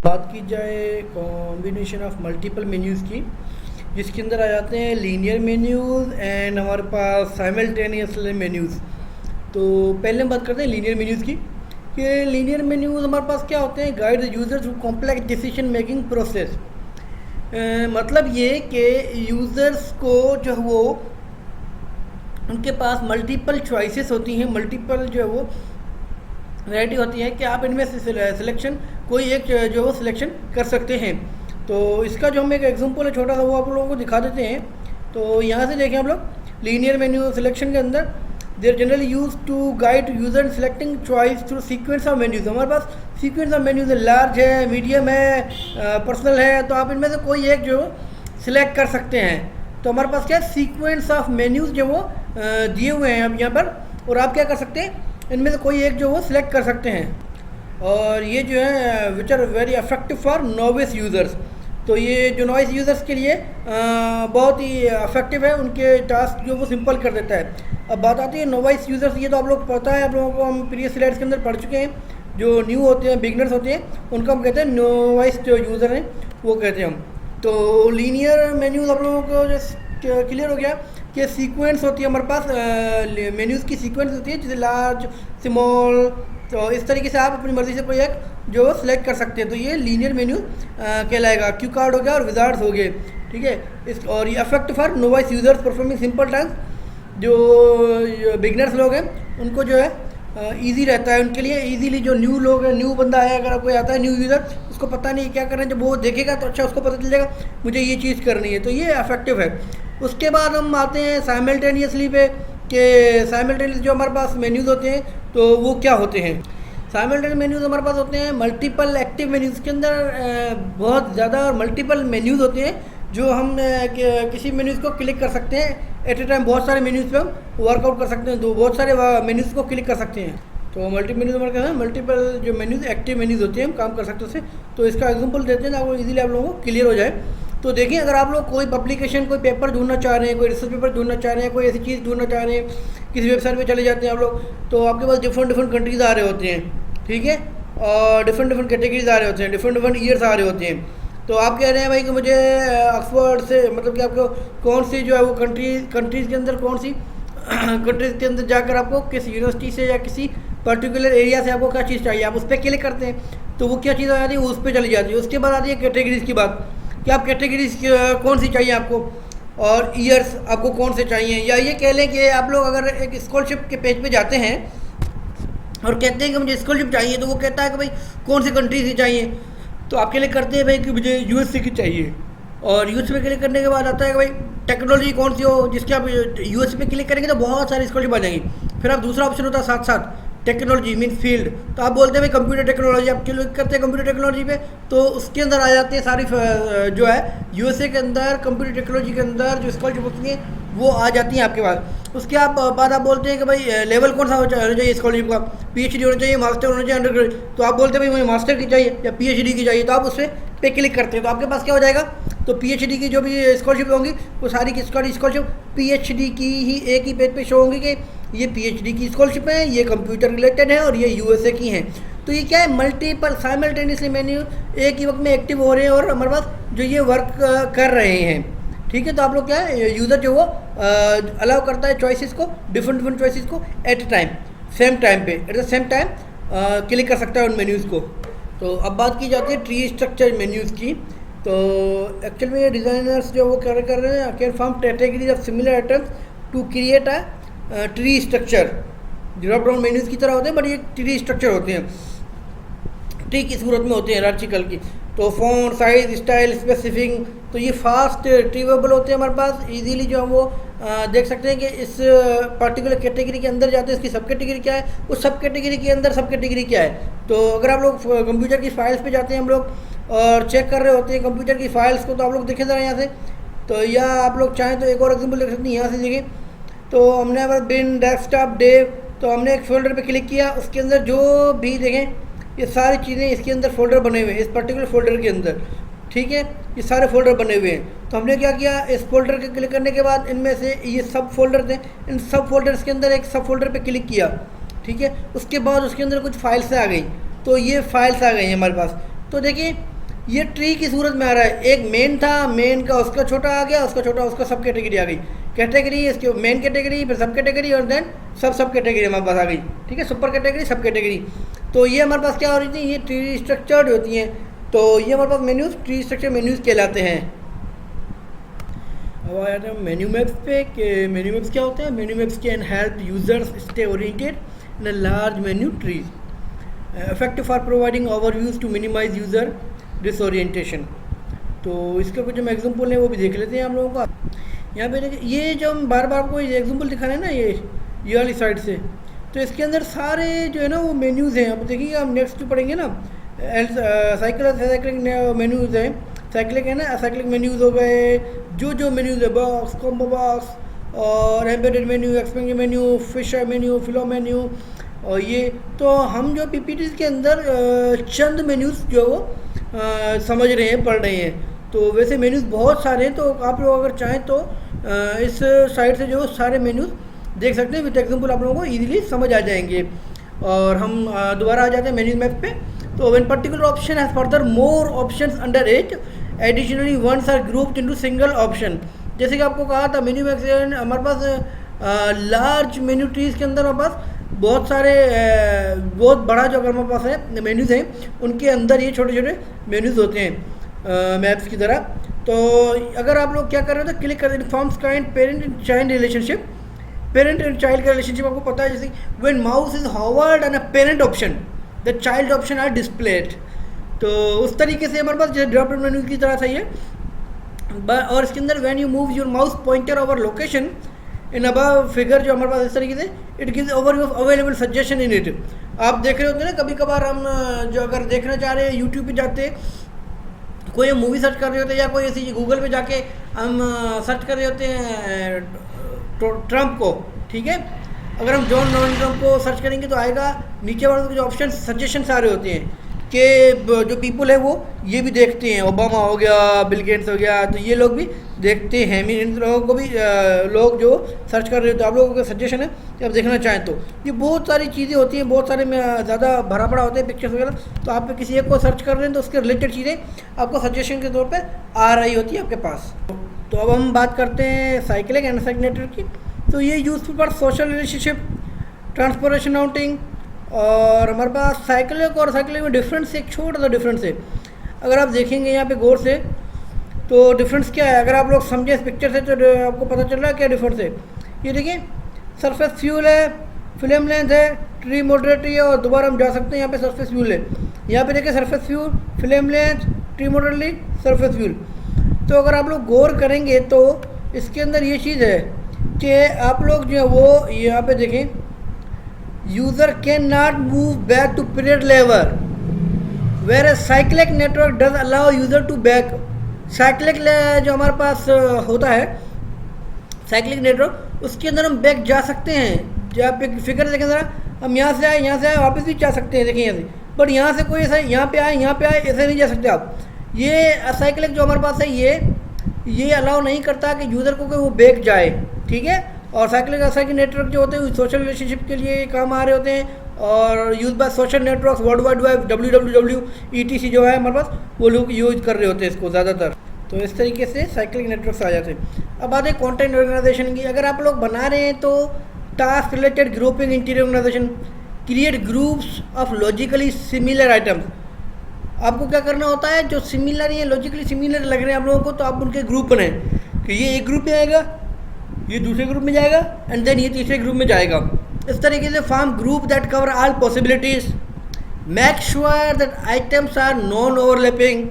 बात की जाए कॉम्बिनेशन ऑफ मल्टीपल मेन्यूज़ की, जिसके अंदर आ जाते हैं लीनियर मेन्यूज़ एंड हमारे पास साइमल्टेनियस मेन्यूज़। तो पहले हम बात करते हैं लीनियर मेन्यूज़ की कि लीनियर मेन्यूज़ हमारे पास क्या होते हैं, guide the user through complex decision making process. मतलब ये कि यूज़र्स को जो वो उनके पास मल्टीपल चॉइसेस होती हैं, मल्टीपल जो है वो वैरायटी होती है कि आप इनमें से सिलेक्शन कोई एक जो वो सिलेक्शन कर सकते हैं। तो इसका जो हम एक एग्जांपल है छोटा सा वो आप लोगों को दिखा देते हैं। तो यहाँ से देखें आप लोग लीनियर मेन्यू सिलेक्शन के अंदर there generally use to guide user selecting choice through sequence of menus. हमारे पास सीक्वेंस ऑफ मेन्यूज है, लार्ज है, मीडियम है, पर्सनल है, तो आप इनमें से कोई एक जो सिलेक्ट कर सकते हैं। तो हमारे पास क्या है, सीक्वेंस ऑफ मेन्यूज जो वो दिए हुए हैं अब यहाँ पर, और आप क्या कर सकते हैं, इनमें से कोई एक जो वो सिलेक्ट कर सकते हैं। और ये जो है which are very effective for novice users. तो ये जो नॉइस यूज़र्स के लिए बहुत ही इफेक्टिव है, उनके टास्क जो वो सिंपल कर देता है। अब बात आती है नोवाइस यूज़र्स, ये तो आप लोग पता है, आप लोगों को हम प्रीवियस स्लाइड्स के अंदर पढ़ चुके हैं। जो न्यू होते हैं, बिगनर्स होते हैं, उनको हम कहते हैं नोवाइस जो यूज़र हैं वो कहते हैं हम। तो लीनियर मेन्यूज़ आप लोगों को जो क्लियर हो गया कि सीक्वेंस होती है हमारे पास, मेन्यूज़ की सीक्वेंस होती है, जैसे लार्ज, स्मॉल। तो इस तरीके से आप अपनी मर्ज़ी से कोई एक जो सिलेक्ट कर सकते हैं। तो ये लीनियर मेन्यू कहलाएगा। क्यू कार्ड हो गया और विजार्ड्स हो गए, ठीक है। इस और ये affect for novice users performing simple task. जो बिगनर्स लोग हैं उनको जो है ईजी रहता है उनके लिए, ईजीली। जो न्यू लोग हैं, न्यू बंदा है, अगर कोई आता है न्यू यूज़र, उसको पता नहीं क्या करना है, जब वो देखेगा तो अच्छा उसको पता चल जाएगा मुझे ये चीज़ करनी है। तो ये इफेक्टिव है। उसके बाद हम आते हैं साइमल्टेनियसली पे कि साइमल्टेनियस जो हमारे पास मेन्यूज़ होते हैं तो वो क्या होते हैं। साइमल्टेनियस मेन्यूज़ हमारे पास होते हैं मल्टीपल एक्टिव मेन्यूज़ के अंदर बहुत ज़्यादा मल्टीपल मेन्यूज़ होते हैं जो हम किसी मेन्यूज़ को क्लिक कर सकते हैं एट ए टाइम। बहुत सारे मेन्यूज़ पे हम वर्कआउट कर सकते हैं, तो बहुत सारे मेन्यूज़ को क्लिक कर सकते हैं। तो मल्टी मेन्यूज़ हमारे क्या है, मल्टीपल जो मेन्यूज़ एक्टिव मेन्यूज़ होते हैं, हम काम कर सकते हैं उससे। तो इसका एग्जांपल देते हैं ताकि इजीली आप लोगों को क्लियर हो जाए। तो देखिए, अगर आप लोग कोई पब्लिकेशन, कोई पेपर ढूंढना चाह रहे हैं, कोई रिसर्च पेपर ढूंढना चाह रहे हैं, कोई ऐसी चीज़ ढूंढना चाह रहे हैं, किसी वेबसाइट पे चले जाते हैं आप लोग, तो आपके पास डिफरेंट कंट्रीज आ रहे होते हैं, ठीक है, और डिफरेंट कैटेगरीज आ रहे होते हैं, डिफरेंट ईयर्स आ रहे होते हैं। तो आप कह रहे हैं भाई कि मुझे ऑक्सफोर्ड से, मतलब कि आपको कौन सी जो है वो कंट्रीज़ के अंदर, कौन सी कंट्रीज़ के अंदर जाकर आपको किस यूनिवर्सिटी से या किसी पर्टिकुलर एरिया से आपको क्या चीज़ चाहिए, आप उस पर क्लिक करते हैं तो वो क्या चीज़ आ जाती है, उस पर चली जाती है। उसके बाद आती है कैटेगरीज़ की बात कि आप कैटेगरीज कौन सी चाहिए आपको, और ईयर्स आपको कौन से चाहिए। या ये कह लें कि आप लोग अगर एक स्कॉलरशिप के पेज पे जाते हैं और कहते हैं कि मुझे स्कॉलरशिप चाहिए, तो वो कहता है कि भाई कौन सी कंट्री से चाहिए, तो आपके लिए करते हैं भाई कि मुझे यूएसए की चाहिए। और यूएसए पे क्लिक करने के बाद आता है कि भाई टेक्नोलॉजी कौन सी हो, जिसके आप यूएसए पे क्लिक करेंगे तो बहुत सारी स्कॉलरशिप आ जाएंगी। फिर आप दूसरा ऑप्शन होता है साथ साथ टेक्नोलॉजी मीन फील्ड, तो आप बोलते हैं भाई कंप्यूटर टेक्नोलॉजी, आप क्लिक करते हैं कंप्यूटर टेक्नोलॉजी पे, तो उसके अंदर आ जाती है सारी जो है यूएसए के अंदर कंप्यूटर टेक्नोलॉजी के अंदर जो स्कॉलरशिप होती है वो आ जाती हैं आपके पास। उसके बाद आप बोलते हैं कि भाई लेवल कौन सा होना चाहिए स्कॉलरशिप का, पीएचडी होना चाहिए, मास्टर होना चाहिए, अंडर ग्रेजुएट। तो आप बोलते हैं भाई मुझे मास्टर की चाहिए या पीएचडी की चाहिए, तो आप उस पे क्लिक करते हैं तो आपके पास क्या हो जाएगा, तो पीएचडी की जो भी स्कॉलरशिप होंगी वो सारी की स्कॉलरशिप पीएचडी की ही एक ही पेज पे शो होंगी कि ये पीएचडी की स्कॉलरशिप है, ये कंप्यूटर रिलेटेड है और ये यूएसए की हैं। तो ये क्या है, मल्टीपल साइमल्टेनियसली मेन्यू एक ही वक्त में एक्टिव हो रहे हैं और हमारे पास जो ये वर्क कर रहे हैं, ठीक है। तो आप लोग क्या है, यूज़र जो वो अलाउ करता है चॉइसेस को, डिफरेंट चॉइसेस को at a time, same time पे, at the same time click कर सकता है उन मेन्यूज़ को। तो अब बात की जाती है ट्री स्ट्रक्चर मेन्यूज़ की। तो एक्चुअल में ये डिज़ाइनर्स जो वो कर रहे हैं, can form categories of similar items to create a tree structure. Drop down menus की तरह होते हैं बट ये ट्री स्ट्रक्चर होते हैं, ट्री की सूरत में होते हैं, हायरार्चिकल की। तो फॉन्ट, साइज, स्टाइल, स्पेसिफिक, तो ये फास्ट रिट्रीवेबल होते हैं हमारे पास। इजीली जो हम वो देख सकते हैं कि इस पर्टिकुलर कैटेगरी के अंदर जाते हैं, इसकी सब कैटेगरी क्या है, उस सब कैटेगरी के अंदर सब कैटेगरी क्या है। तो अगर आप लोग कंप्यूटर की फाइल्स पे जाते हैं हम लोग और चेक कर रहे होते हैं कंप्यूटर की फाइल्स को, तो आप लोग देखें ज़रा यहाँ से। तो या आप लोग चाहें तो एक और एग्जाम्पल देख सकते हैं, यहाँ से देखें। तो हमने अगर बिन डेस्कटॉप डेव, तो हमने एक फोल्डर पे क्लिक किया, उसके अंदर जो भी देखें ये सारी चीज़ें इसके अंदर फोल्डर बने हुए हैं, इस पर्टिकुलर फोल्डर के अंदर, ठीक है, ये सारे फोल्डर बने हुए हैं। तो हमने क्या किया, इस फोल्डर के क्लिक करने के बाद इनमें से ये सब फोल्डर थे, इन सब फोल्डर्स के अंदर एक सब फोल्डर पे क्लिक किया, ठीक है। उसके बाद उसके अंदर कुछ फाइल्स आ गई, तो ये फाइल्स आ गई हैं हमारे पास। तो देखिए ये ट्री की सूरत में आ रहा है। एक मेन था, मेन का उसका छोटा आ गया, उसका छोटा उसका सब कैटेगरी आ गई। कैटेगरी इसके मेन कैटेगरी, फिर सब कैटेगरी, और देन सब कैटेगरी हमारे पास आ गई। ठीक है, सुपर कैटेगरी, सब कैटेगरी। तो ये हमारे पास क्या हो रही थी, ये ट्री स्ट्रक्चर्ड होती हैं। तो ये हमारे पास मेन्यूज ट्री स्ट्रक्चर मेन्यूज कहलाते हैं। अब आ जाते हैं मेन्यू मैप्स पे कि मेन्यू मैप्स क्या होते हैं। Menu maps can help users stay oriented in a large menu trees, effective for providing overviews to minimise user disorientation. तो इसके कुछ हम एग्जांपल हैं वो भी देख लेते हैं हम लोगों का। यहाँ पे देखिए, ये जो हम बार बार आपको एग्जांपल दिखा रहे हैं ना, ये वाली साइड से, तो इसके अंदर सारे जो है ना वो मेन्यूज़ हैं। अब देखिए हम नेक्स्ट जो पढ़ेंगे ना, साइक्लिक मेन्यूज़ हैं, साइक्लिक है ना, साइक्लिक मेन्यूज़ हो गए, जो मेन्यूज़ है, बॉक्स, कॉम्बो बॉक्स, और embedded menu, expensive menu, fisher menu, flow menu, और ये तो हम जो पीपीटीज़ के अंदर चंद मेन्यूज़ जो वो समझ रहे हैं, पढ़ रहे हैं। तो वैसे मेन्यूज़ बहुत सारे हैं, तो आप लोग अगर चाहें तो इस साइड से जो सारे मेन्यूज़ देख सकते हैं। विद एग्जांपल आप लोगों को इजीली समझ आ जाएंगे। और हम दोबारा आ जाते हैं मेन्यू मैप पे। तो when particular option has further more options under it, additionally once are grouped into single option. जैसे कि आपको कहा था, मेन्यू मैप से हमारे पास लार्ज मेन्यू ट्रीज़ के अंदर हमारे पास बहुत सारे बहुत बड़ा जो अगर हमारे पास है मेन्यूज़ हैं, उनके अंदर ये छोटे छोटे मेन्यूज़ होते हैं मैप्स की तरह। तो अगर आप लोग क्या कर रहे हो तो क्लिक कर दें forms kind parent and child relationship. Parent and child का रिलेशनशिप आपको पता है, जैसे when mouse is hovered on a parent option the child option are displayed. तो उस तरीके से हमारे पास जैसे ड्रॉप डाउन मेन्यू की तरह सही है। और इसके अंदर when you move your mouse pointer over location in above figure, जो हमारे पास इस तरीके से it gives overview of available suggestion in it. आप देख रहे होते हैं ना, कभी कभार हम जो अगर देखना चाह रहे हैं यूट्यूब पे जाते, कोई हम मूवी सर्च कर रहे होते हैं, या कोई ऐसी गूगल पे जाके हम सर्च कर रहे होते हैं ट्रम्प को, ठीक है, अगर हम जॉन डोनाल्ड ट्रम्प को सर्च करेंगे तो आएगा नीचे वाले जो ऑप्शन सजेशन आ रहे होते हैं कि जो पीपल है वो ये भी देखते हैं, ओबामा हो गया, बिल गेट्स हो गया, तो ये लोग भी देखते हैं। इन लोगों को भी लोग जो सर्च कर रहे होते हैं, आप लोगों का सजेशन है कि आप देखना चाहें तो ये बहुत सारी चीज़ें होती हैं, बहुत सारे में ज़्यादा भरा पड़ा होते हैं पिक्चर्स वगैरह। तो आप किसी एक को सर्च कर रहे हैं तो उसके रिलेटेड चीज़ें आपको सजेशन के तौर पर आ रही होती है आपके पास। तो अब हम बात करते हैं साइक्लिक एंड साइक्लिक नेटवर्क की। तो ये useful for social relationship, transportation outing. और हमारे पास साइक्लिक और साइक्लिक में डिफरेंस, एक छोटा सा डिफरेंस है। अगर आप देखेंगे यहाँ पे गौर से तो डिफरेंस क्या है, अगर आप लोग समझें इस पिक्चर से तो आपको पता चल रहा है क्या डिफरेंस है। ये देखिए, सरफेस फ्यूल है, फिल्म लेंथ है, ट्री मॉडरेटरी है, और दोबारा हम जा सकते हैं यहाँ पे सरफेस फ्यूल है। यहाँ पे देखिए surface fuel, film length, tree moderatory, surface fuel. तो अगर आप लोग गौर करेंगे तो इसके अंदर ये चीज़ है कि आप लोग जो है वो यहाँ पे देखें, user can not move back to period level, where a cyclic network does allow user to back. Cyclic जो हमारे पास होता है साइक्लिक नेटवर्क, उसके अंदर हम बैक जा सकते हैं। जो आप फिगर देखें ज़रा, हम यहाँ से आए वापस भी जा सकते हैं, देखिए यहाँ से। बट यहाँ से कोई ऐसा यहाँ पे आए ऐसे नहीं जा सकते आप। ये साइक्लिक जो हमारे पास है ये अलाउ नहीं करता कि यूज़र को वो बैक जाए, ठीक है। और साइक्लिक नेटवर्क जो होते हैं सोशल रिलेशनशिप के लिए काम आ रहे होते हैं, और use by social network, world wide web, WWW ETC जो है हमारे पास, वो लोग यूज कर रहे होते हैं इसको ज़्यादातर। तो इस तरीके से साइक्लिक नेटवर्क्स आ जाते हैं। अब आते हैं कंटेंट ऑर्गेनाइजेशन की। अगर आप लोग बना रहे हैं तो task related grouping interior organisation, create groups of logically similar items. आपको क्या करना होता है, जो सिमिलर या लॉजिकली सिमिलर लग रहे हैं आप लोगों को, तो आप उनके ग्रुप बनाएं कि ये एक ग्रुप में आएगा, ये दूसरे ग्रुप में जाएगा, एंड देन ये तीसरे ग्रुप में जाएगा। इस तरीके से form group that cover all possibilities, make sure that items are non overlapping,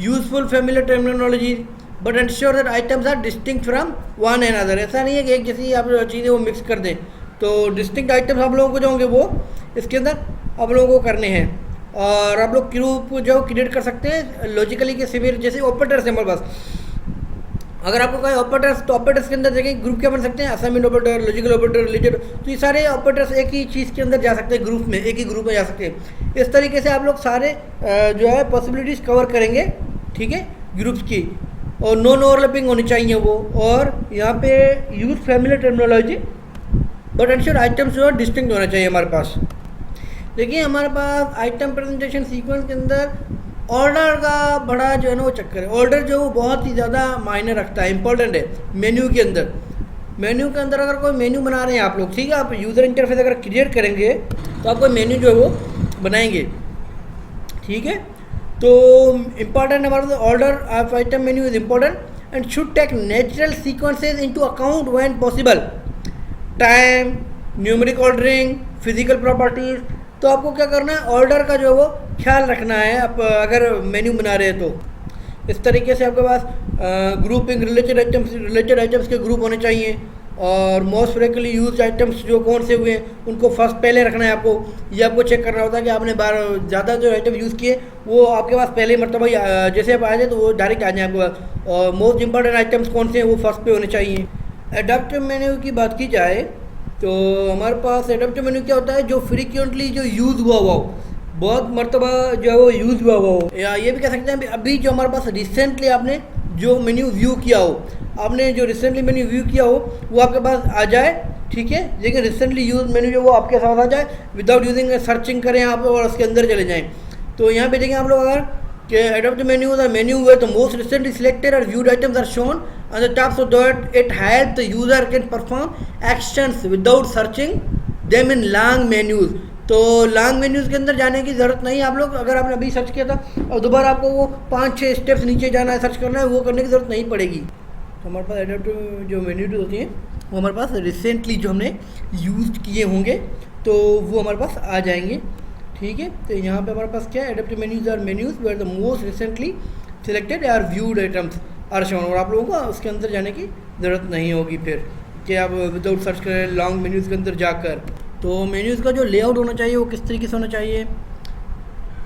useful familiar terminology, but ensure that items are distinct from one and other. ऐसा नहीं है कि एक जैसी आप चीज़ें वो मिक्स कर दें। तो डिस्टिंक्ट आइटम्स आप लोगों को जो होंगे वो इसके अंदर आप लोगों को करने हैं। और आप लोग ग्रुप जो क्रिएट कर सकते हैं लॉजिकली के सिमिलर, जैसे ऑपरेटर्स है हमारे पास। अगर आपको कहें ऑपरेटर्स, तो ऑपरेटर्स के अंदर देखें ग्रुप क्या बन सकते हैं, assignment operator, logical operator, related. तो ये सारे ऑपरेटर्स एक ही चीज़ के अंदर जा सकते हैं, ग्रुप में, एक ही ग्रुप में जा सकते हैं। इस तरीके से आप लोग सारे जो है पॉसिबिलिटीज़ कवर करेंगे, ठीक है, ग्रुप्स की। और नॉन ओवरलैपिंग होनी चाहिए वो। और यहाँ पे use familiar terminology, but ensure items जो है डिस्टिंक्ट होना चाहिए हमारे पास। देखिए हमारे पास आइटम प्रेजेंटेशन सीक्वेंस के अंदर ऑर्डर का बड़ा जो है ना वो चक्कर है। ऑर्डर जो वो बहुत ही ज़्यादा मायने रखता है, इंपॉर्टेंट है मेन्यू के अंदर। मेन्यू के अंदर अगर कोई मेन्यू बना रहे हैं आप लोग, ठीक है, आप यूज़र इंटरफेस अगर क्रिएट करेंगे तो आप कोई मेन्यू जो है वो बनाएंगे, ठीक है। तो इम्पॉर्टेंट हमारा order of item menu is important and should take natural sequences into account when possible. Time, numeric ordering, physical properties. तो आपको क्या करना है, ऑर्डर का जो है वो ख्याल रखना है आप अगर मेन्यू बना रहे हैं तो। इस तरीके से आपके पास ग्रुपिंग रिलेटेड आइटम्स के ग्रुप होने चाहिए और मोस्ट फ्रिक्वेंटली यूज आइटम्स जो कौन से हुए हैं उनको फर्स्ट पहले रखना है आपको। ये आपको चेक करना होता है कि आपने बार ज़्यादा जो आइटम यूज़ किए वो आपके पास पहले मरतबा जैसे आप आ जाए तो वो डायरेक्ट आ जाए आपके पास। और मोस्ट इंपॉर्टेंट आइटम्स कौन से हैं वो फर्स्ट पे होने चाहिए। एडाप्टिव मेन्यू की बात की जाए तो हमारे पास एडाप्टिव मेन्यू क्या होता है, जो फ्रीक्वेंटली जो यूज़ हुआ हो, बहुत मरतबा जो है वो यूज़ हुआ हो, या ये भी कह सकते हैं अभी जो हमारे पास रिसेंटली आपने जो मेन्यू व्यू किया हो, आपने जो रिसेंटली मेन्यू व्यू किया हो वो आपके पास आ जाए, ठीक है। लेकिन रिसेंटली यूज मेन्यू जो वो आपके साथ आ जाए विदाउट यूजिंग सर्चिंग करें आप और उसके अंदर चले जाएं। तो यहाँ पे देखें आप लोग अगर कि एडॉप्ट मेन्यू द मेन्यू हुए तो मोस्ट रिसेंटली सिलेक्टेड और viewed items are shown on the top so that it help the user can perform actions without searching them in long menus. तो लॉन्ग मेन्यूज़ के अंदर जाने की ज़रूरत नहीं है। आप लोग अगर आपने अभी सर्च किया था और दोबारा आपको वो 5-6 स्टेप्स नीचे जाना है, सर्च करना है, वो करने की ज़रूरत नहीं पड़ेगी। तो हमारे पास एडाप्टिव जो मेन्यूज होती हैं वो हमारे पास रिसेंटली जो हमने यूज किए होंगे तो वो हमारे पास आ जाएंगे, ठीक है। तो यहाँ पे हमारे पास क्या है, adaptive menus are menus where the most recently selected are viewed items are shown. और आप लोगों को उसके अंदर जाने की ज़रूरत नहीं होगी फिर कि आप विदाउट सर्च करें लॉन्ग मेन्यूज़ के अंदर जाकर। तो मेन्यूज़ का जो लेआउट होना चाहिए वो किस तरीके से होना चाहिए,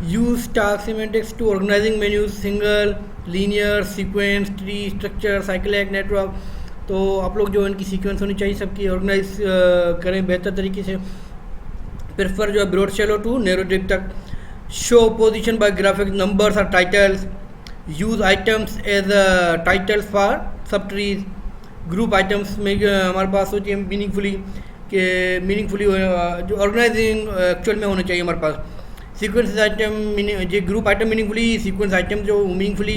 use task semantics to organising menus, single, linear, sequence, tree, structure, cyclic, network. तो आप लोग जो इनकी सीक्वेंस होनी चाहिए सबकी ऑर्गेनाइज करें बेहतर तरीके से। प्रेफर जो है broad shallow to narrow depth तक। Show position by graphic numbers और titles. Use items as titles for sub trees. Group items में हमारे पास होती है मीनिंगफुली जो ऑर्गेनाइजिंग एक्चुअल में होना चाहिए हमारे पास। सीक्वेंस आइटम जो group item meaningfully, sequence item जो meaningfully.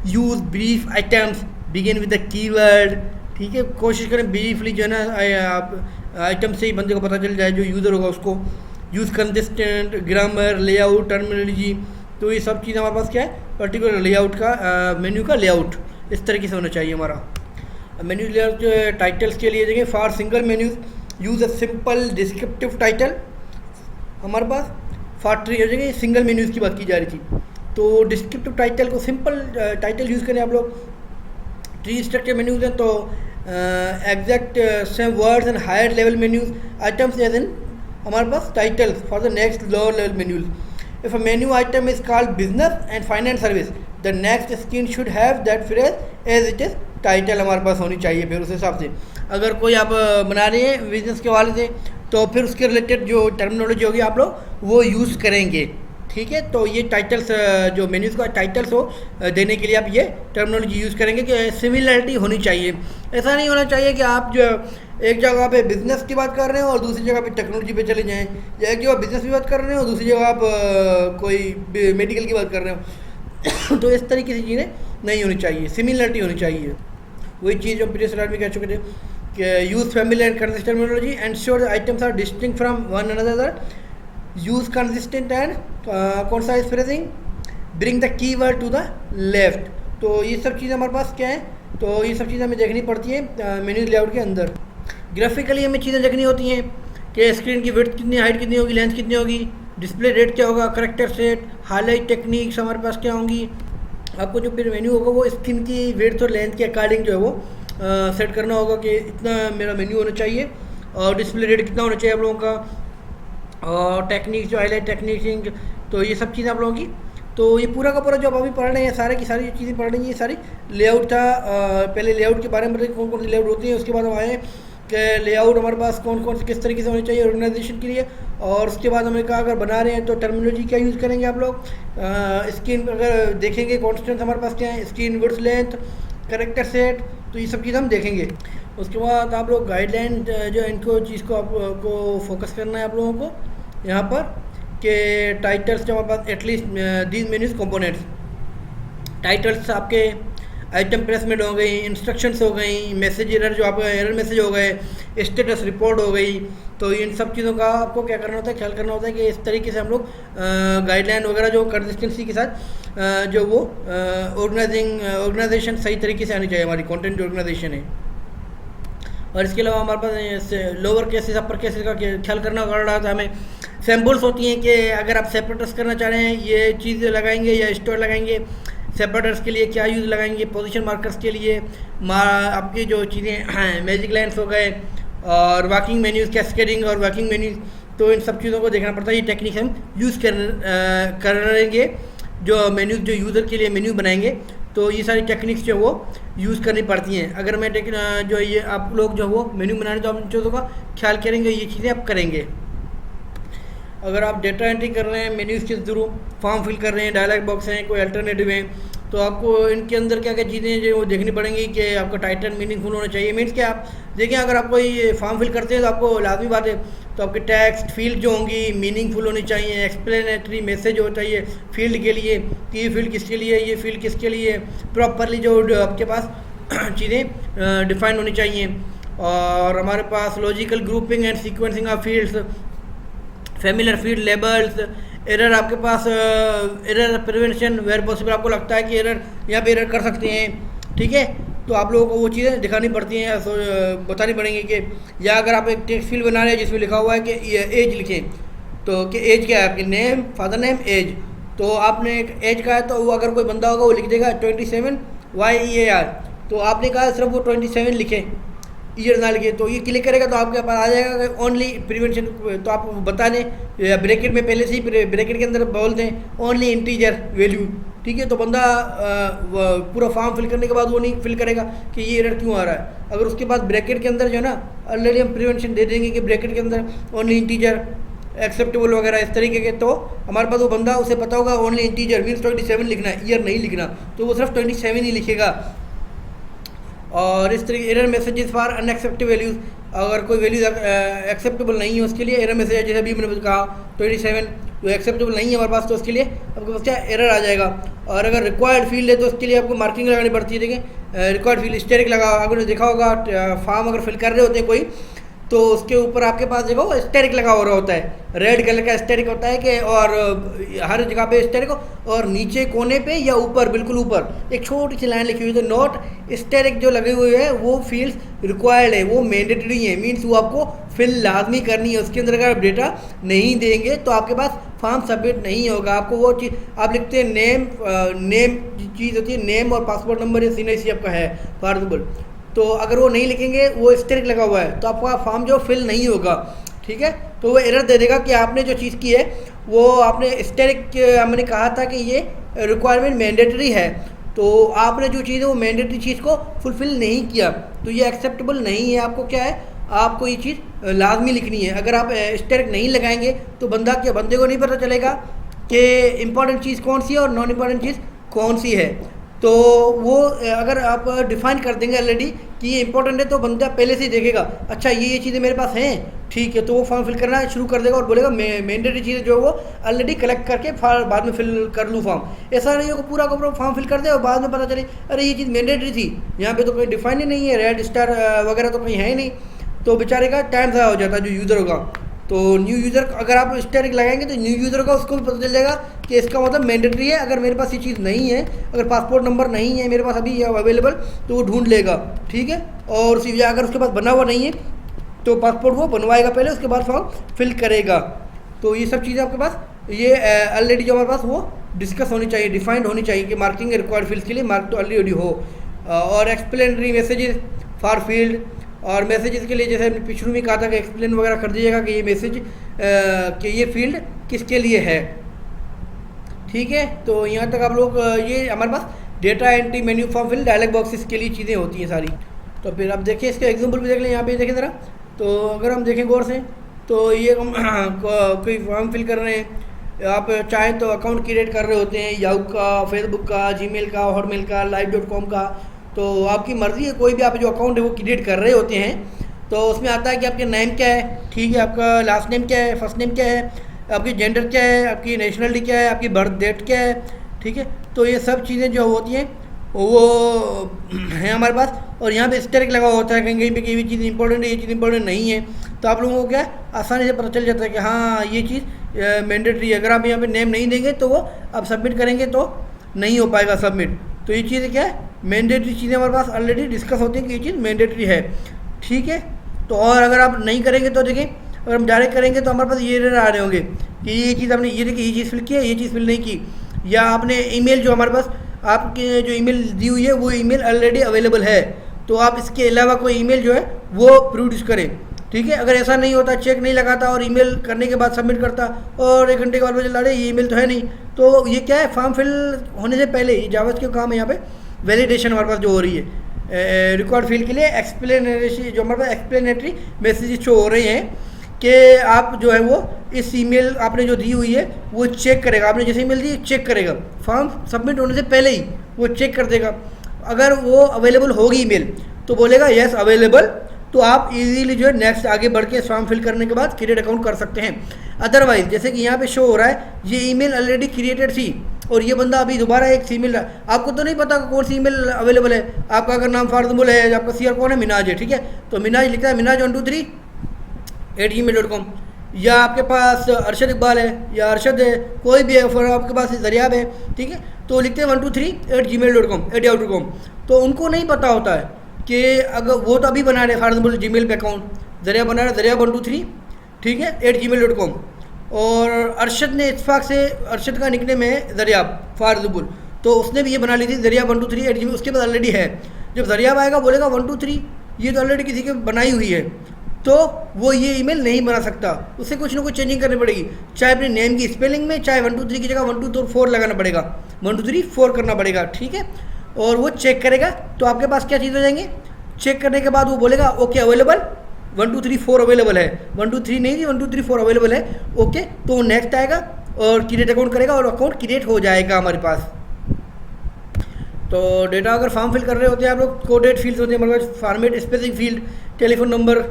Use brief items begin with the keyword, ठीक है। कोशिश करें ब्रीफली जो है ना आप आइटम से ही बंदे को पता चल जाए जो यूज़र होगा उसको। Use consistent, grammar, layout, terminology. तो ये सब चीज़ हमारे पास क्या है, पर्टिकुलर लेआउट का मेन्यू का लेआउट इस तरीके से होना चाहिए हमारा मेन्यू लेआउट। जो है टाइटल्स के लिए देखें, for single menus use a simple descriptive title. हमारे पास फॉर ट्री हो जाएगी, सिंगल मेन्यूज़ की बात की जा रही थी तो डिस्क्रिप्टिव टाइटल को सिंपल टाइटल यूज़ करें आप लोग। ट्री स्ट्रक्चर मेन्यूज हैं तो exact same words and higher level menus items as in हमारे पास titles for the next lower level menus. If a menu item is called business and finance service the next screen should have that phrase as it is title हमारे पास होनी चाहिए। फिर उस हिसाब से अगर कोई आप बना रहे हैं बिजनेस के हवाले से तो फिर उसके रिलेटेड जो टर्मिनोलॉजी होगी आप लोग वो यूज़ करेंगे, ठीक है। तो ये टाइटल्स जो मेन्यूज़ का टाइटल्स हो देने के लिए आप ये टर्मिनोलॉजी यूज़ करेंगे कि सिमिलरिटी होनी चाहिए। ऐसा नहीं होना चाहिए कि आप जो एक जगह पे बिज़नेस की बात कर रहे हो और दूसरी जगह पे टेक्नोलॉजी पे चले जाएं, या एक जगह बिज़नेस की बात कर रहे हो दूसरी जगह आप कोई मेडिकल की बात कर रहे हो तो इस तरीके से चीज़ें नहीं होनी चाहिए, सिमिलरिटी होनी चाहिए। वही चीज़ जो प्रीवियस स्लाइड में कह चुके थे कि use family and consistent terminology and sure items are distinct from one another. Use consistent and concise phrasing. Bring the keyword to the left. तो ये सब चीज़ें हमारे पास क्या है, तो ये सब चीज़ें हमें देखनी पड़ती है मेन्यू लेआउट के अंदर। ग्राफिकली हमें चीज़ें देखनी होती हैं कि स्क्रीन की विड्थ कितनी, हाइट कितनी होगी, लेंथ कितनी होगी, डिस्प्ले रेट क्या होगा, करेक्टर सेट, हाईलाइट टेक्निक्स हमारे पास क्या होंगी। आपको जो फिर मेन्यू होगा वो स्क्रीन की विड्थ और लेंथ के अकॉर्डिंग जो है वो सेट करना होगा कि इतना मेरा मेन्यू होना चाहिए और डिस्प्ले रेट कितना होना चाहिए आप लोगों का, और टेक्निक्स जो हाईलाइट टेक्निक्स। तो ये सब चीज़ें आप लोगों की, तो ये पूरा का पूरा जो आप अभी पढ़ रहे हैं सारे की सारी चीज़ें पढ़ रही हैं, ये सारी लेआउट था। पहले लेआउट के बारे में बताइए कौन कौन सी लेआउट होती है, उसके बाद हम आए कि लेआउट हमारे पास कौन कौन से किस तरीके से होने चाहिए ऑर्गेनाइजेशन के लिए, और उसके बाद हमने कहा अगर बना रहे हैं तो टर्मिनोलॉजी क्या यूज़ करेंगे आप लोग। स्क्रीन अगर देखेंगे कॉन्स्टेंट हमारे पास क्या है, screen width, length, character set, तो ये सब चीज़ हम देखेंगे। उसके बाद आप लोग गाइडलाइन जो इनको चीज़ को आपको फोकस करना है आप लोगों को यहाँ पर कि टाइटल्स जो हमारे पास at least these menus components, titles आपके आइटम प्लेसमेंट हो गई, इंस्ट्रक्शंस हो गई, मैसेज एरर जो आपका एरर मैसेज हो गए, स्टेटस रिपोर्ट हो गई। तो इन सब चीज़ों का आपको क्या करना होता है, ख्याल करना होता है कि इस तरीके से हम लोग गाइडलाइन वगैरह जो कंसिस्टेंसी के साथ जो वो ऑर्गेनाइजेशन सही तरीके से आनी चाहिए, हमारी कंटेंट ऑर्गेनाइजेशन है। और इसके अलावा हमारे पास लोअर केसेस अपर केसेस का ख्याल करना पड़ रहा था हमें। सैम्पल्स होती हैं कि अगर आप सेपरेटर्स करना चाह रहे हैं, ये चीज़ लगाएंगे या स्टोर लगाएंगे, सेपरेटर्स के लिए क्या यूज़ लगाएंगे, पोजीशन मार्कर्स के लिए आपकी जो चीज़ें मैजिक लाइन्स हो गए, और वर्किंग मेन्यूज़, कैस्केडिंग और वर्किंग मेन्यूज़, तो इन सब चीज़ों को देखना पड़ता है। ये टेक्निक हम यूज़ करेंगे जो मेन्यूज़ जो यूज़र के लिए मेन्यू बनाएंगे, तो ये सारी टेक्निक्स जो वो यूज़ करनी पड़ती हैं। अगर मैं जो ये आप लोग जो वो मेन्यू बनाने तो आप इन चीज़ों का ख्याल करेंगे, ये चीज़ें आप करेंगे। अगर आप डेटा एंट्री कर रहे हैं मेन्यूज़ के थ्रू, फॉर्म फिल कर रहे हैं, डायलॉग बॉक्स हैं, कोई अल्टरनेटिव है, तो आपको इनके अंदर क्या क्या चीज़ें जो देखनी पड़ेंगी कि आपका टाइटल मीनिंगफुल होना चाहिए। मीन्स कि आप देखिए, अगर आप कोई फॉर्म फिल करते हैं तो आपको लाजमी बात है, तो आपके टेक्स्ट फील्ड जो होंगी मीनिंगफुल होनी चाहिए, एक्सप्लेनेटरी मैसेज हो चाहिए फील्ड के लिए कि ये फील्ड किसके लिए, ये फील्ड किसके लिए, प्रॉपरली जो आपके पास चीज़ें डिफाइन होनी चाहिए। और हमारे पास logical grouping and sequencing of fields, familiar field labels, error आपके पास एरर प्रिवेंशन वेयर पॉसिबल, आपको लगता है कि एरर यहाँ पे एरर कर सकते हैं, ठीक है, तो आप लोगों को वो चीज़ें दिखानी पड़ती हैं, बतानी पड़ेंगी कि या अगर आप एक टेक्स्ट फील्ड बना रहे हैं जिसमें लिखा हुआ है कि एज लिखें, तो कि एज क्या है आपकी, नेम, फादर नेम, एज, तो आपने एक एज का है तो वो अगर कोई बंदा होगा वो लिख देगा 27 YEAR, तो आपने कहा सिर्फ वो 27 लिखें, ईयर ना लिखे, तो ये क्लिक करेगा तो आपके पास आ जाएगा कि ओनली प्रिवेंशन, तो आप बता दें या ब्रैकेट में पहले से ही ब्रैकेट के अंदर बोल दें ओनली इंटीजर वैल्यू, ठीक है, तो बंदा पूरा फॉर्म फिल करने के बाद वो नहीं फिल करेगा कि ये एरर क्यों आ रहा है। अगर उसके बाद ब्रैकेट के अंदर जो है ना ऑलरेडी हम प्रिवेंशन दे देंगे कि ब्रैकेट के अंदर ओनली इंटीजर एक्सेप्टेबल वगैरह इस तरीके के, तो हमारे पास वो बंदा उसे पता होगा ओनली इंटीजर मीन्स 27 लिखना है, ईयर नहीं लिखना, तो वो सिर्फ 27 ही लिखेगा। और इस तरीके error messages for unacceptable values, अगर कोई वैल्यूज एक्सेप्टेबल नहीं है उसके लिए एरर मैसेज है, जैसे अभी मैंने कहा 27 जो एक्सेप्टेबल नहीं है हमारे पास, तो उसके लिए आपके पास क्या एरर आ जाएगा। और अगर रिक्वायर्ड फील्ड है तो उसके लिए आपको मार्किंग लगानी पड़ती है। देखिए रिक्वायर्ड फील्ड स्टेरिक लगा, अगर देखा होगा फॉर्म अगर फिल कर रहे होते हैं कोई, तो उसके ऊपर आपके पास देखो स्टेरिक लगा हो रहा होता है, रेड कलर का स्टेरिक होता है कि, और हर जगह पे स्टेरिक हो, और नीचे कोने पे या ऊपर बिल्कुल ऊपर एक छोटी सी लाइन लिखी हुई है, तो नोट स्टेरिक जो लगे हुए हैं वो फील्ड रिक्वायर्ड है, वो मैंडेटरी है, मीन्स वो आपको फिल लाजमी करनी है। उसके अंदर अगर आप डेटा नहीं देंगे तो आपके पास फॉर्म सबमिट नहीं होगा। आपको वो चीज़ आप लिखते हैं नेम चीज़ होती है, नेम और पासपोर्ट नंबर या CNC आपका है फॉर एग्जाम्पल, तो अगर वो नहीं लिखेंगे, वो स्टेरिक लगा हुआ है, तो आपका फॉर्म जो फिल नहीं होगा, ठीक है, तो वो एरर दे देगा कि आपने जो चीज़ की है वो आपने स्टेरिक, हमने कहा था कि ये रिक्वायरमेंट मैंडेटरी है, तो आपने जो चीज़ है वो मैंडेटरी चीज़ को फुलफिल नहीं किया, तो ये एक्सेप्टेबल नहीं है। आपको क्या है, आपको ये चीज़ लाजमी लिखनी है। अगर आप स्टेरिक नहीं लगाएंगे तो बंदे को नहीं पता चलेगा कि इंपॉर्टेंट चीज़ कौन सी है और नॉन इम्पॉर्टेंट चीज़ कौन सी है। तो वो अगर आप डिफाइन कर देंगे ऑलरेडी कि ये इंपॉर्टेंट है, तो बंदा पहले से ही देखेगा अच्छा ये चीज़ें मेरे पास हैं, ठीक है, तो वो फॉर्म फिल करना शुरू कर देगा और बोलेगा मैंडेटरी चीज़ें जो वो ऑलरेडी कलेक्ट करके बाद में फिल कर लूँ फॉर्म। ऐसा नहीं हो पूरा का पूरा फॉर्म फिल कर दे और बाद में पता चले अरे ये चीज़ मैंडेटरी थी, यहाँ पे तो कोई डिफाइन ही नहीं है, रेड स्टार वगैरह तो कहीं है ही नहीं, तो बेचारे का टाइम ज़्यादा हो जाता है जो यूज़र होगा। तो न्यू यूज़र अगर आप स्टेरिक लगाएंगे तो न्यू यूज़र का उसको भी पता चल जाएगा कि इसका मतलब मैंडेटरी है, अगर मेरे पास ये चीज़ नहीं है, अगर पासपोर्ट नंबर नहीं है मेरे पास अभी अवेलेबल, तो वो ढूंढ लेगा, ठीक है, और अगर उसके पास बना हुआ नहीं है तो पासपोर्ट वो बनवाएगा पहले, उसके बाद फॉर्म फिल करेगा। तो ये सब चीज़ें आपके पास ये ऑलरेडी जो हमारे पास वो डिस्कस होनी चाहिए, डिफाइंड होनी चाहिए कि मार्किंग रिक्वायर्ड फील्ड्स के लिए मार्क तो ऑलरेडी हो। और एक्सप्लेनरी मैसेजेस फॉर फील्ड और मैसेजेस के लिए जैसे हमने पिछड़ू में कहा था कि एक्सप्लेन वगैरह कर दीजिएगा कि ये मैसेज कि ये फील्ड किसके लिए है, ठीक है। तो यहाँ तक आप लोग ये हमारे पास data entry menu form fill dialog boxes के लिए चीज़ें होती हैं सारी। तो फिर आप देखिए इसका एग्जांपल भी देख लें, यहाँ पे देखें ज़रा, तो अगर हम देखें गौर से तो ये हम कोई फॉर्म फिल कर रहे हैं, आप चाहें तो अकाउंट क्रिएट कर रहे होते हैं याहू का, फेसबुक का, जीमेल का, हॉटमेल का, live.com का, तो आपकी मर्ज़ी है, कोई भी आप जो अकाउंट है वो क्रिएट कर रहे होते हैं। तो उसमें आता है कि आपके नेम क्या है, ठीक है, आपका लास्ट नेम क्या है, फर्स्ट नेम क्या है, आपकी जेंडर क्या है, आपकी नेशनलिटी क्या है, आपकी बर्थ डेट क्या है, ठीक है। तो ये सब चीज़ें जो होती हैं वो है हमारे पास, और यहाँ पे स्टेरिक लगा होता है, कहीं कहीं पे कोई चीज़ इंपॉर्टेंट है, ये चीज़ इंपॉर्टेंट नहीं है, तो आप लोगों को क्या है आसानी से पता चल जाता है कि हाँ ये चीज़ मैंडेटरी है। अगर आप यहाँ पे नेम नहीं देंगे तो वो आप सबमिट करेंगे तो नहीं हो पाएगा सबमिट। तो ये चीज़ें क्या है मैंडेटरी चीज़ें हमारे पास ऑलरेडी डिस्कस होती हैं कि ये चीज़ मैंडेटरी है, ठीक है। तो और अगर आप नहीं करेंगे तो देखिए, अगर हम डायरेक्ट करेंगे तो हमारे पास ये एरर आ रहे होंगे कि ये चीज़ आपने ये देखिए ये चीज़ फिल की है, ये चीज़ फिल नहीं की, या आपने ईमेल जो हमारे पास आपके जो ईमेल दी हुई है वो ईमेल ऑलरेडी अवेलेबल है, तो आप इसके अलावा कोई ईमेल जो है वो प्रोड्यूस करें, ठीक है। अगर ऐसा नहीं होता, चेक नहीं लगाता और ईमेल करने के बाद सबमिट करता और 1 घंटे के बाद मुझे लगा ये ईमेल तो है नहीं, तो ये क्या है फॉर्म फिल होने से पहले ये जावास्क्रिप्ट काम है, यहाँ पे वैलिडेशन हमारे पास जो हो रही है रिकॉर्ड फील्ड के लिए एक्सप्लेनेटरी, जो हमारे पास एक्सप्लेनेटरी मैसेजेस शो हो रहे हैं कि आप जो है वो इस ईमेल आपने जो दी हुई है वो चेक करेगा, आपने जैसे ईमेल दी चेक करेगा, फॉर्म सबमिट होने से पहले ही वो चेक कर देगा। अगर वो अवेलेबल होगी ईमेल तो बोलेगा यस अवेलेबल, तो आप इजीली जो है नेक्स्ट आगे बढ़ के फॉर्म फिल करने के बाद क्रिएट अकाउंट कर सकते हैं। अदरवाइज जैसे कि यहाँ पे शो हो रहा है ये ईमेल ऑलरेडी क्रिएटेड थी और ये बंदा अभी दोबारा एक ईमेल, आपको तो नहीं पता कौन सी ईमेल अवेलेबल है, आपका अगर नाम फारदुल है, आपका सीआर कौन है, मिनाज है, ठीक है, तो मिनाज लिखता है minaj123@gmail.com, या आपके पास अरशद इकबाल है या अरशद है, कोई भी है, फिर आपके पास दरियाब है, ठीक है, तो लिखते हैं 123@gmail.com, तो उनको नहीं पता होता है कि अगर वो तो अभी बना रहे फारदुल जीमेल पे अकाउंट, दरिया बना रहे दरिया 123, ठीक है @gmail.com, और अरशद ने इत्फाक से, अरशद का निकनेम है दरियाब फारदुल, तो उसने भी ये बना ली थी दरिया 123@gmail, उसके पास ऑलरेडी है। जब दरियाब आएगा बोलेगा 123, ये तो ऑलरेडी किसी की बनाई हुई है, तो वो ये ईमेल नहीं बना सकता, उसे कुछ ना कुछ चेंजिंग करनी पड़ेगी, चाहे अपने नेम की स्पेलिंग में, चाहे 123 की जगह 124 लगाना पड़ेगा, 123 करना पड़ेगा, ठीक है, और वो चेक करेगा। तो आपके पास क्या चीज़ हो जाएंगे, चेक करने के बाद वो बोलेगा ओके अवेलेबल, 123 अवेलेबल है, 123 नहीं थी 123 अवेलेबल है, ओके, तो वो नेक्स्ट आएगा और क्रिएट अकाउंट करेगा और अकाउंट क्रिएट हो जाएगा हमारे पास। तो डेटा अगर फॉर्म फिल कर रहे होते हैं आप लोग, कोडेड फील्ड्स होते हैं हमारे पास, format specific field, telephone number,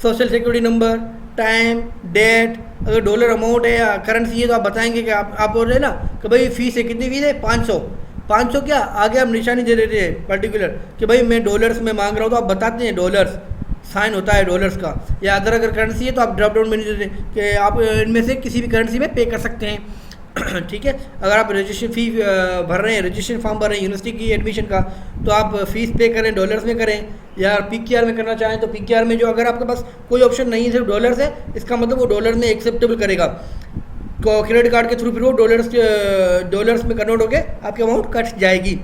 social security number, time, date, अगर डॉलर अमाउंट है या करेंसी है तो आप बताएंगे कि आप बोल रहे हैं ना कि भाई फीस है, कितनी फीस है 500 क्या, आगे आप निशानी दे देते हैं पर्टिकुलर कि भाई मैं डॉलर्स में मांग रहा हूँ, तो आप बताते हैं डॉलर्स, साइन होता है डॉलर्स का, या अगर करेंसी है तो आप ड्रॉप डाउन मेन्यू देते हैं कि आप इनमें से किसी भी करेंसी में पे कर सकते हैं, ठीक है। अगर आप रजिस्ट्रेशन फ़ी भर रहे हैं, रजिस्ट्रेशन फॉर्म भर रहे हैं यूनिवर्सिटी की एडमिशन का, तो आप फ़ीस पे करें डॉलर्स में करें, या PQR में करना चाहें तो PQR में, जो अगर आपके पास कोई ऑप्शन नहीं है सिर्फ डॉलर्स है, इसका मतलब वो डॉलर में एक्सेप्टेबल करेगा, क्रेडिट कार्ड के थ्रू फिर वो डॉलर्स में कन्वर्ट होकर आपकी अमाउंट कट जाएगी।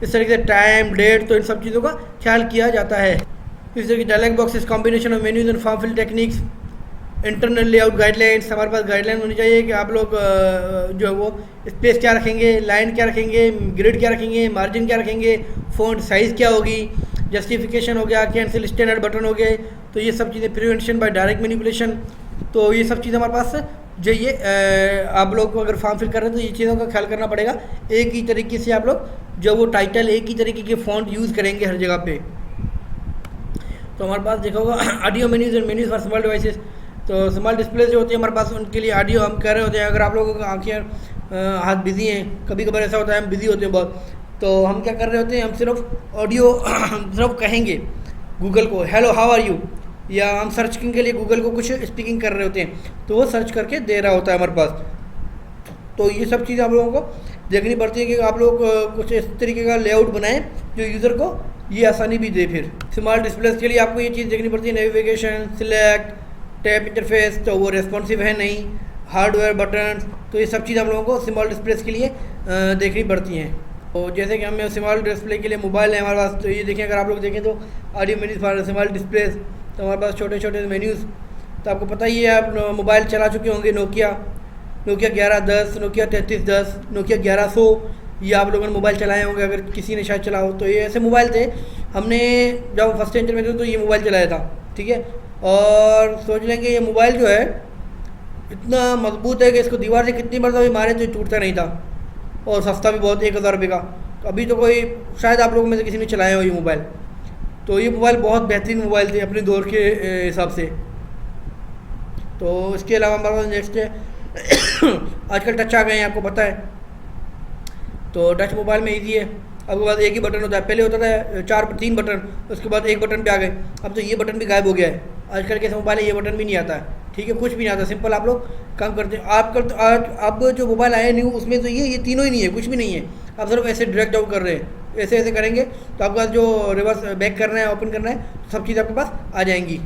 इस तरीके से टाइम, डेट, तो इन सब चीज़ों का ख्याल किया जाता है। इस तरह की dialog boxes, combination of menus and form fill techniques, internal layout guidelines, हमारे पास गाइडलाइन होनी चाहिए कि आप लोग जो है वो स्पेस क्या रखेंगे, लाइन क्या रखेंगे, ग्रिड क्या रखेंगे, मार्जिन क्या रखेंगे, फ़ॉन्ट साइज़ क्या होगी, जस्टिफिकेशन हो गया, कैंसिल स्टैंडर्ड बटन हो गए, तो ये सब चीज़ें, प्रिवेंशन बाय डायरेक्ट मैनिपुलेशन, तो ये सब चीज़ें हमारे पास जो ये आप लोग को अगर फॉर्म फिल कर रहे हैं तो ये चीज़ों का ख्याल करना पड़ेगा। एक ही तरीके से आप लोग जो वो टाइटल एक ही तरीके के फ़ॉन्ट यूज़ करेंगे हर जगह पे। तो हमारे पास देखा होगा audio menus and menus for small devices, तो स्मॉल डिस्प्ले जो होती है हमारे पास उनके लिए ऑडियो हम कह रहे होते हैं। अगर आप लोगों की आँखें हाथ बिजी हैं, कभी कभार ऐसा होता है हम बिज़ी होते हैं बहुत, तो हम क्या कर रहे होते हैं, हम सिर्फ ऑडियो सिर्फ कहेंगे गूगल को हेलो हाउ आर यू, या हम सर्चिंग के लिए गूगल को कुछ स्पीकिंग कर रहे होते हैं तो वो सर्च करके दे रहा होता है हमारे पास। तो ये सब चीज़ आप लोगों को देखनी पड़ती है कि आप लोग कुछ इस तरीके का लेआउट बनाएं जो यूज़र को ये आसानी भी दे। फिर स्मॉल डिस्प्लेस के लिए आपको ये चीज़ देखनी पड़ती है, नेविगेशन, सिलेक्ट, टैप इंटरफेस, तो वो रेस्पॉन्सिव है नहीं, हार्डवेयर बटन, तो ये सब चीज़ हम लोगों को स्मॉल डिस्प्लेस के लिए देखनी पड़ती हैं। तो जैसे कि हमें स्मॉल डिस्प्ले के लिए मोबाइल है हमारे पास, तो ये देखें, अगर आप लोग देखें तो audio menus for small displace, तो हमारे पास छोटे छोटे मेन्यूज़, तो आपको पता ही है, आप मोबाइल चला चुके होंगे, नोकिया 1110, नोकिया 3310, नोकिया 1100, ये आप लोगों ने मोबाइल चलाए होंगे, अगर किसी ने शायद चला हो। तो ये ऐसे मोबाइल थे, हमने जब फर्स्ट एंटर में थे तो ये मोबाइल चलाया था, ठीक है। और सोच लेंगे ये मोबाइल जो है इतना मजबूत है कि इसको दीवार से कितनी मरतबा भी मारे तो टूटता नहीं था, और सस्ता भी बहुत, 1000 रुपये का। तो अभी तो कोई शायद आप लोगों में से किसी ने चलाया हो ये मोबाइल, तो ये मोबाइल बहुत बेहतरीन मोबाइल थे अपने दौर के हिसाब से। तो इसके अलावा हमारे पास नेक्स्ट है आजकल टच आ गए हैं, आपको पता है। तो टच मोबाइल में ईजी है। अब के बाद एक ही बटन होता है, पहले होता था 3 बटन, उसके बाद एक बटन पे आ गए। अब तो ये बटन भी गायब हो गया है। आजकल के मोबाइल में ये बटन भी नहीं आता है, ठीक है, कुछ भी नहीं आता, सिंपल आप लोग काम करते हैं। आप करते आज अब जो मोबाइल आया न्यू, उसमें तो ये तीनों ही नहीं है, कुछ भी नहीं है। आप सिर्फ ऐसे डायरेक्ट आउट कर रहे हैं, ऐसे ऐसे करेंगे तो आपके पास जो रिवर्स बैक करना है, ओपन करना है, सब चीज़ आपके पास आ जाएंगी।